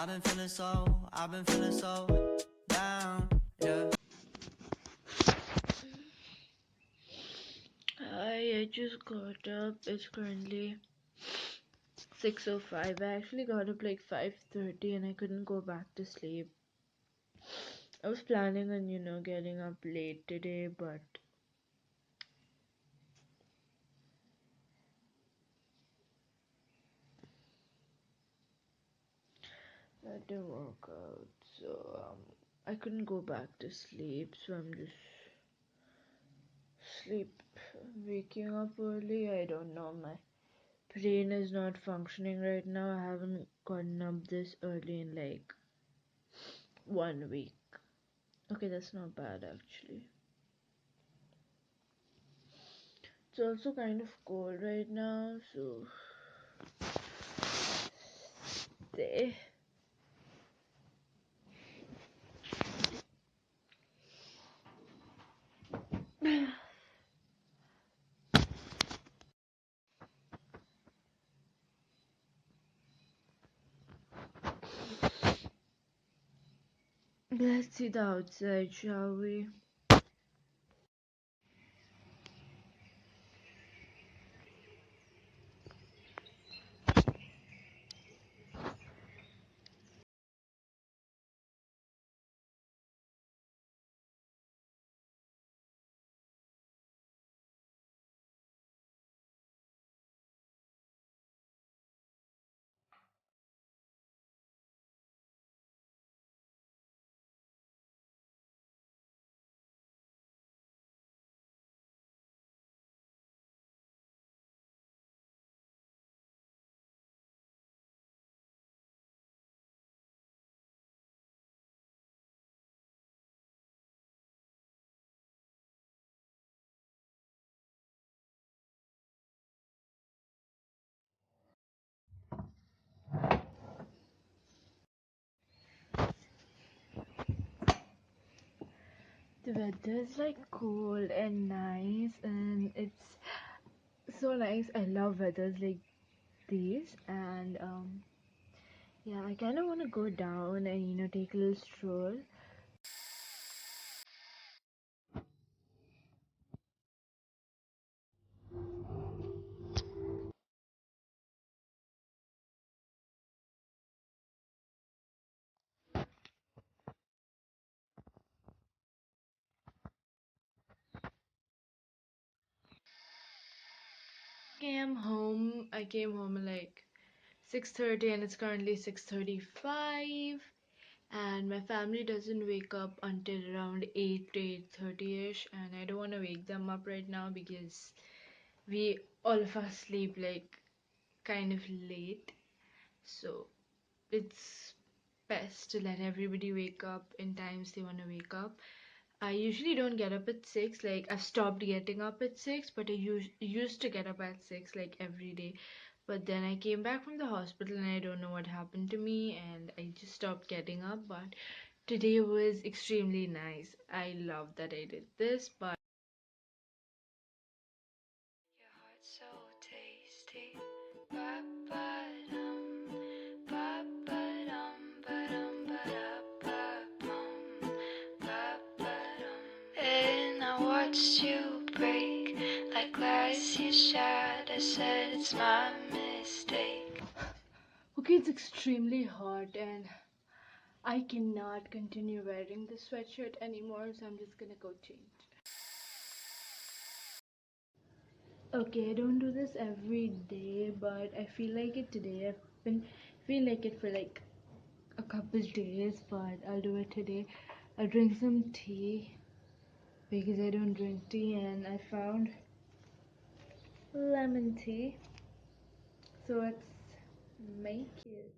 I've been feeling so down, yeah. Hi, I just got up. It's currently 6:05. I actually got up like 5:30 and I couldn't go back to sleep. I was planning on, getting up late today, but that didn't work out. So, I couldn't go back to sleep, so I'm just sleep waking up early. I don't know, my brain is not functioning right now. I haven't gotten up this early in like 1 week. Okay, that's not bad actually. It's also kind of cold right now, so stay. Let's see the outside, shall we? The weather is like cold and nice, and it's so nice. I love weathers like these, and yeah, I kind of want to go down and take a little stroll. I came home at like 6:30, and it's currently 6:35. And my family doesn't wake up until around 8 to 8:30ish, and I don't want to wake them up right now because we all of us sleep like kind of late. So it's best to let everybody wake up in times they want to wake up. I usually don't get up at 6. Like, I've stopped getting up at 6, but I used to get up at 6 like every day. But then I came back from the hospital and I don't know what happened to me, and I just stopped getting up. But today was extremely nice. I love that I did this, but Your heart's so tasty. Ba-ba-dum, ba-ba-dum, ba-dum, ba-da-ba-bum, ba-ba-dum. And I watched you break like glass you shattered. I said it's my mistake. okay, it's extremely hot and I cannot continue wearing this sweatshirt anymore, so I'm just gonna go change. Okay, I don't do this every day, but I feel like it today. I've been feel like it for like a couple days, but I'll do it today. I'll drink some tea because I don't drink tea, and I found lemon tea. So let's make it.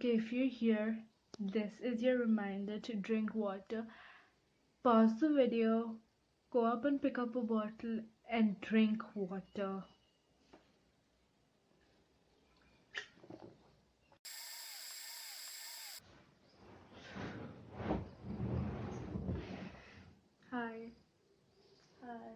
Okay, if you're here, this is your reminder to drink water. Pause the video, go up and pick up a bottle and drink water. Hi. Hi.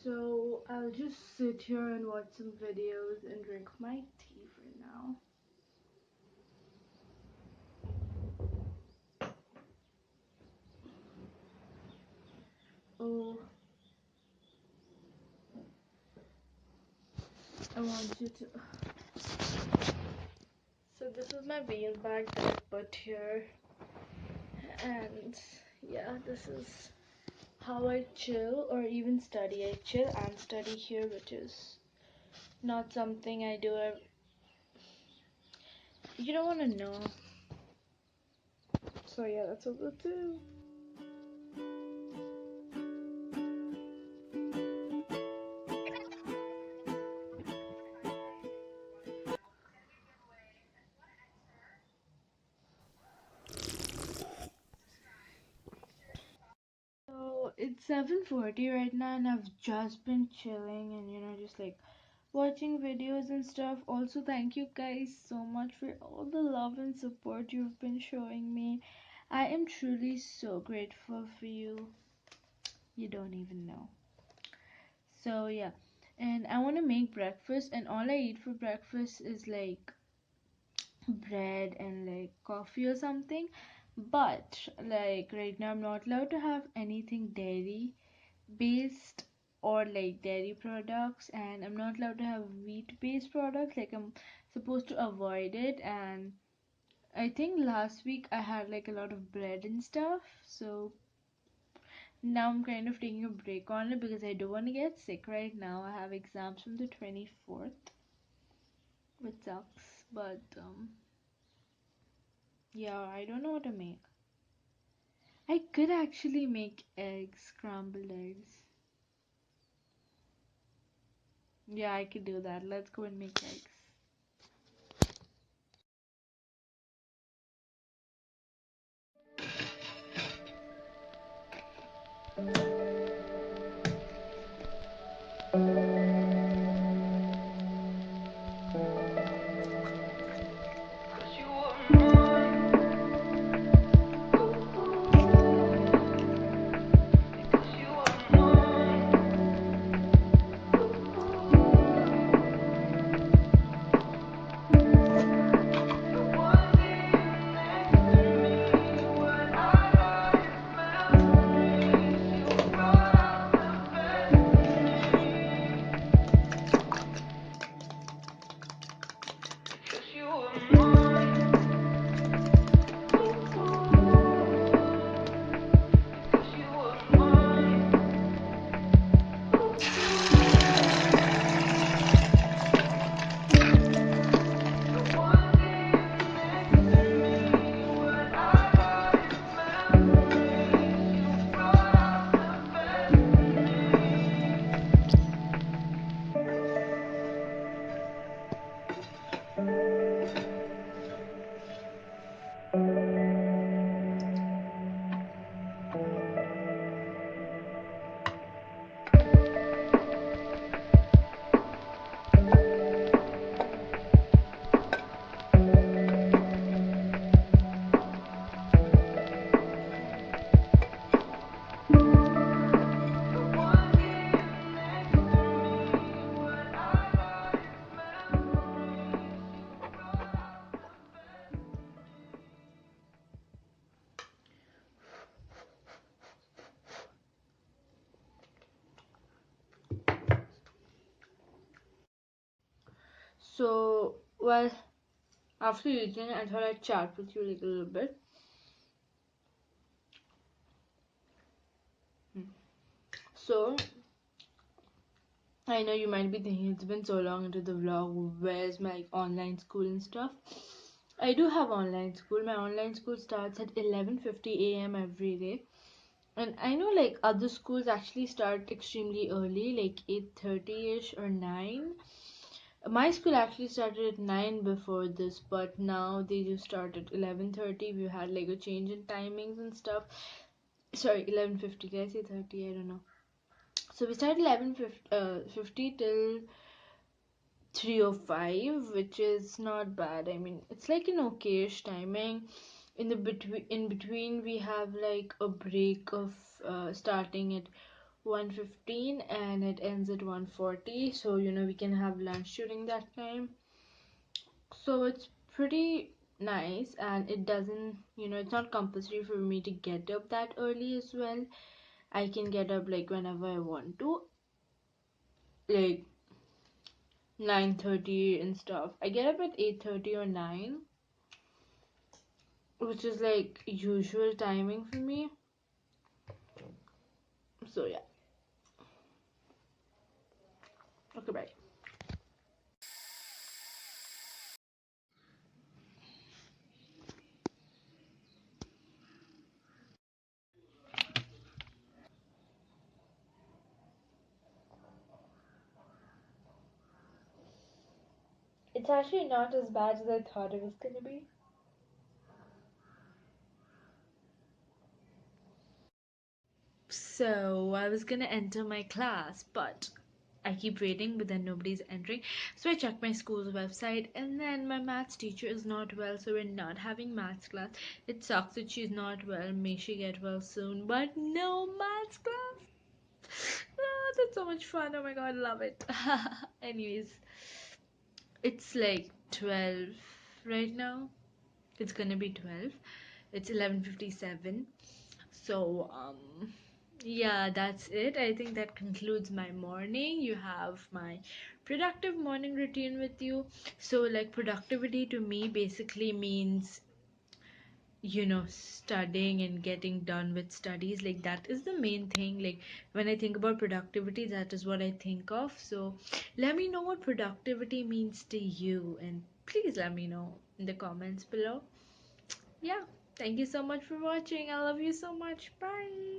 So I'll just sit here and watch some videos and drink my tea for now. Oh, I want you to. So this is my bean bag that I put here, and yeah, this is how I chill or even study. I chill and study here, which is not something I do. You don't want to know. So yeah, that's what we'll do. So it's 7:40 right now, and I've just been chilling and just like watching videos and stuff. Also, thank you guys so much for all the love and support you've been showing me. I am truly so grateful for you. You don't even know. So yeah, and I want to make breakfast, and all I eat for breakfast is like bread and like coffee or something. But like right now, I'm not allowed to have anything dairy based or like dairy products, and I'm not allowed to have wheat based products. Like, I'm supposed to avoid it. And I think last week I had like a lot of bread and stuff, so now I'm kind of taking a break on it because I don't want to get sick right now. I have exams from the 24th, which sucks. But yeah, I don't know what to make. I could actually make eggs, scrambled eggs. Yeah, I could do that. Let's go and make eggs. So, well, after eating, I thought I'd chat with you like a little bit. So, I know you might be thinking it's been so long into the vlog, where's my online school and stuff? I do have online school. My online school starts at 11:50 a.m. every day. And I know like other schools actually start extremely early, like 8:30ish or 9. My school actually started at 9 before this, but now they just start at 11:30. We had like a change in timings and stuff. Sorry, 11:50. Did I say 30? I don't know. So we started 11:50 till 3:05, which is not bad. I mean, it's like an okayish timing. In between we have like a break of starting at 1:15 and it ends at 1:40, so we can have lunch during that time. So it's pretty nice, and it doesn't, it's not compulsory for me to get up that early as well. I can get up like whenever I want to, like 9:30 and stuff. I get up at 8:30 or 9, which is like usual timing for me. So yeah. Okay, bye. It's actually not as bad as I thought it was gonna be. So I was gonna enter my class, but I keep waiting, but then nobody's entering. So I check my school's website, and then my maths teacher is not well, so we're not having maths class. It sucks that she's not well. May she get well soon, but no maths class. Ah, that's so much fun. Oh my god, love it. Anyways, it's like 12 right now. It's gonna be 12. It's 11:57. So, yeah, that's it. I think that concludes my morning. You have my productive morning routine with you. So, like, productivity to me basically means, studying and getting done with studies. Like, that is the main thing. Like, when I think about productivity, that is what I think of. So, let me know what productivity means to you, and please let me know in the comments below. Yeah, thank you so much for watching. I love you so much. Bye.